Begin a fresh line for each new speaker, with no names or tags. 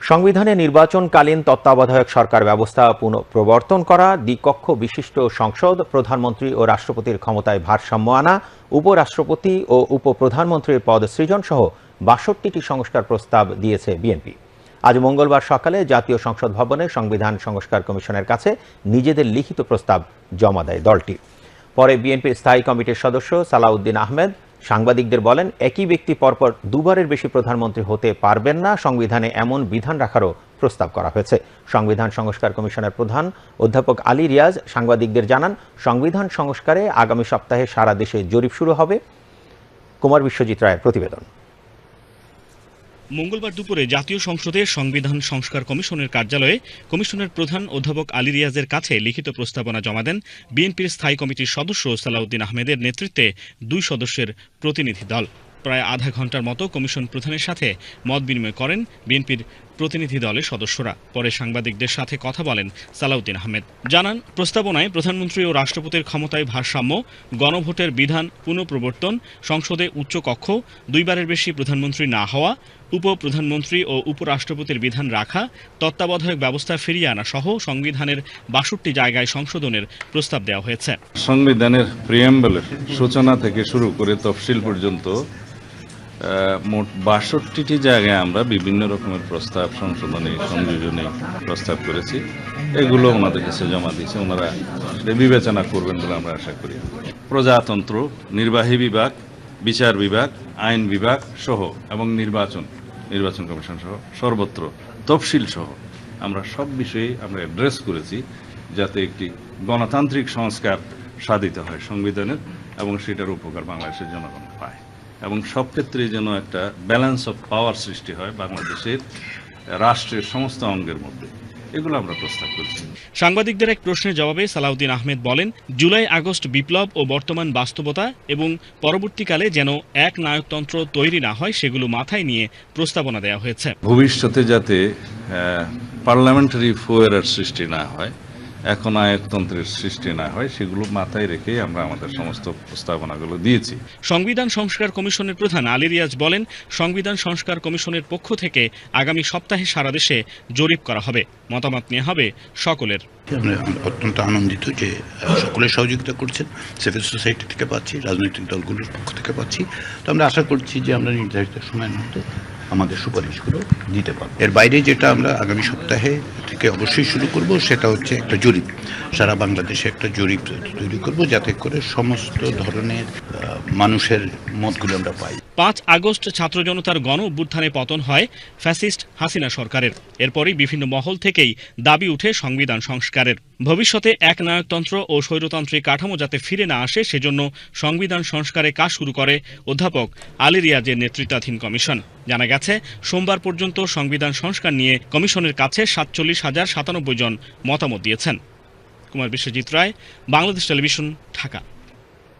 সংবিধানে নির্বাচনকালীন তত্ত্বাবধায়ক সরকার ব্যবস্থা পুনঃপ্রবর্তন করা, দ্বিকক্ষ বিশিষ্ট সংসদ, প্রধানমন্ত্রী ও রাষ্ট্রপতির ক্ষমতায় ভারসাম্য আনা, উপরাষ্ট্রপতি ও উপপ্রধানমন্ত্রীর পদ সৃজন সহ ৬২টি সংস্কার প্রস্তাব দিয়েছে বিএনপি। আজ মঙ্গলবার সকালে জাতীয় সংসদ ভবনে সংবিধান সংস্কার কমিশনের কাছে নিজেদের লিখিত প্রস্তাব জমা দেয় দলটি। পরে বিএনপির স্থায়ী কমিটির সদস্য সালাউদ্দিন আহমেদ সাংবাদিকদের বলেন, একই ব্যক্তি পরপর দুবারের বেশি প্রধানমন্ত্রী হতে পারবেন না, সংবিধানে এমন বিধান রাখারও প্রস্তাব করা হয়েছে। সংবিধান সংস্কার কমিশনের প্রধান অধ্যাপক আলী রিয়াজ সাংবাদিকদের জানান, সংবিধান সংস্কারে আগামী সপ্তাহে সারা দেশে জরিপ শুরু হবে। কুমার বিশ্বজিৎ রায়ের প্রতিবেদন।
মঙ্গলবার দুপুরে জাতীয় সংসদে সংবিধান সংস্কার কমিশনের কার্যালয়ে কমিশনের প্রধান অধ্যাপক আলী রিয়াজের কাছে লিখিত প্রস্তাবনা জমা দেন বিএনপির স্থায়ী কমিটির সদস্য সালাউদ্দিন আহমেদের নেতৃত্বে 2 সদস্যের প্রতিনিধি দল। প্রায় আধা ঘন্টার মতো কমিশন প্রধানের সাথে মত বিনিময় করেন বিএনপির প্রতিনিধি দলের সদস্যরা। পরে সাংবাদিকদের সাথে কথা বলেন সালাউদ্দিন আহমেদ। জানান, প্রস্তাবনায় প্রধানমন্ত্রী ও রাষ্ট্রপতির ক্ষমতায় ভারসাম্য, গণভোটের বিধান পুনঃপ্রবর্তন, সংসদে উচ্চ কক্ষ, 2 বারের বেশি প্রধানমন্ত্রী না হওয়া, উপপ্রধানমন্ত্রী ও উপরাষ্ট্রপতির বিধান রাখা, তত্ত্বাবধায়ক ব্যবস্থা ফিরিয়ে আনা সহ সংবিধানের ৬২ জায়গায় সংশোধনের প্রস্তাব দেওয়া হয়েছে।
সংবিধানের প্রিয়াম্বলের সূচনা থেকে শুরু করে তফসিল পর্যন্ত মোট ৬২টি জায়গায় আমরা বিভিন্ন রকমের প্রস্তাব, সংশোধনী, সংযোজনী প্রস্তাব করেছি। এগুলো ওনাদের কাছে জমা দিয়েছে, ওনারা বিবেচনা করবেন বলে আমরা আশা করি। প্রজাতন্ত্র, নির্বাহী বিভাগ, বিচার বিভাগ, আইন বিভাগ সহ এবং নির্বাচন কমিশন সহ সর্বত্র তফসিল সহ আমরা সব বিষয়ে আমরা অ্যাড্রেস করেছি, যাতে একটি গণতান্ত্রিক সংস্কার সাধিত হয় সংবিধানের এবং সেটার উপকার বাংলাদেশের জনগণ পায় এবং সব ক্ষেত্রে যেন একটা ব্যালেন্স অফ পাওয়ার সৃষ্টি হয় বাংলাদেশের রাষ্ট্রের সমস্ত অঙ্গের মধ্যে। এগুলো আমরা প্রস্তাব করছি।
সাংবাদিকদের এক প্রশ্নের জবাবে সালাউদ্দিন আহমেদ বলেন, জুলাই আগস্ট বিপ্লব ও বর্তমান বাস্তবতা এবং পরবর্তীকালে যেন এক নায়কতন্ত্র তৈরি না হয় সেগুলো মাথায় নিয়ে প্রস্তাবনা দেওয়া হয়েছে।
ভবিষ্যতে যাতে পার্লামেন্টারি ফোয়ারের সৃষ্টি না হয়, এখন নায়কতন্ত্রের সৃষ্টি না হয়, সেগুলো মাথায় রেখে আমরা আমাদের সমস্ত প্রস্তাবনাগুলো দিয়েছি।
সংবিধান সংস্কার কমিশনের প্রধান আলী রিয়াজ বলেন, সংবিধান সংস্কার কমিশনের পক্ষ থেকে আগামী সপ্তাহে সারা দেশে জরিপ করা হবে, মতামত নেওয়া হবে সকলের।
আমরা অত্যন্ত আনন্দিত যে সকলের সহযোগিতা করছেন, সিভিল সোসাইটি থেকে পাচ্ছি, রাজনৈতিক দলগুলোর পক্ষ থেকে পাচ্ছি। তো আমরা আশা করছি যে আমরা নির্ধারিত সময়ের মধ্যে আমাদের সুপারিশগুলো দিতে পারব। এর বাইরে যেটা আমরা আগামী সপ্তাহে থেকে অবশ্যই শুরু করব, সেটা হচ্ছে একটা জরিপ, সারা বাংলাদেশে একটা জরিপ তৈরি করব, যাতে করে সমস্ত ধরনের মানুষের মতগুলো আমরা পাই।
5 আগস্ট ছাত্র জনতার গণ অভ্যুত্থানে পতন হয় ফ্যাসিস্ট হাসিনা সরকারের। এরপরই বিভিন্ন মহল থেকেই দাবি উঠে সংবিধান সংস্কারের। ভবিষ্যতে এক নায়কতন্ত্র ও স্বৈরতান্ত্রিক কাঠামো যাতে ফিরে না আসে, সেজন্য সংবিধান সংস্কারে কাজ শুরু করে অধ্যাপক আলী রিয়াজের নেতৃত্বাধীন কমিশন। জানা গেছে, সোমবার পর্যন্ত সংবিধান সংস্কার নিয়ে কমিশনের কাছে 47,097 জন মতামত দিয়েছেন। কুমার বিশ্বজিৎ রায়, বাংলাদেশ টেলিভিশন, ঢাকা।